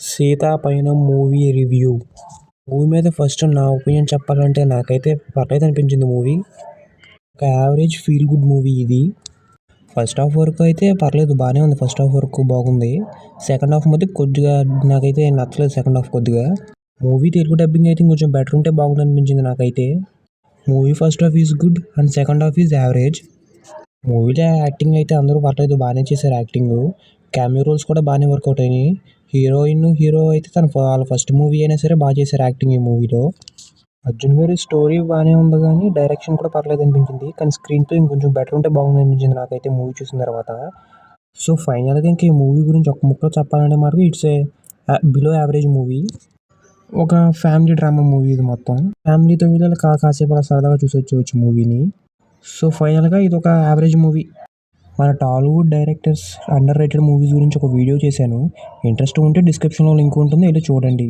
సీతా పయనం movie review. Movie మీద first నా ఒపీనియన్ చెప్పాలంటే నాకైతే పర్లేదు అనిపించింది మూవీ. ఒక యావరేజ్ ఫీల్ గుడ్ మూవీ ఇది. ఫస్ట్ హాఫ్ వరకు అయితే పర్లేదు బాగానే ఉంది. ఫస్ట్ హాఫ్ వరకు బాగుంది. సెకండ్ హాఫ్ మధ్య కొద్దిగా నాకైతే నచ్చలేదు. సెకండ్ హాఫ్ కొద్దిగా మూవీ తెలుగు డబ్బింగ్ అయితే కొంచెం బెటర్ ఉంటే బాగుంది అనిపించింది నాకైతే. Movie first half is good and second half is average. మూవీలో యాక్టింగ్ అయితే అందరూ పర్లేదు బాగానే చేశారు. యాక్టింగ్ క్యామియో రోల్స్ కూడా బాగానే వర్కౌట్ అయినాయి. హీరోయిన్ హీరో అయితే వాళ్ళ ఫస్ట్ మూవీ అయినా సరే బాగా చేశారు యాక్టింగ్ ఈ మూవీలో. అర్జున్ గారి స్టోరీ బాగానే ఉంది కానీ డైరెక్షన్ కూడా పర్లేదు అనిపించింది. కానీ స్క్రీన్ ప్లే ఇంకొంచెం బెటర్ ఉంటే బాగుంది అనిపించింది నాకైతే మూవీ చూసిన తర్వాత. సో ఫైనల్గా ఇంకా ఈ మూవీ గురించి ఒక ముక్కలో చెప్పాలంటే మాత్రం it's a below average movie. ఒక ఫ్యామిలీ డ్రామా మూవీ ఇది మొత్తం. ఫ్యామిలీతో వీళ్ళు కాసేపు అలా సరదాగా చూసి వచ్చేవచ్చు మూవీని. సో ఫైనల్గా ఇది ఒక యావరేజ్ మూవీ. మన Tollywood directors under rated movies గురించి ఒక వీడియో చేశాను. ఇంట్రెస్ట్ ఉంటే డిస్క్రిప్షన్లో లింక్ ఉంటుంది, వెళ్ళి చూడండి.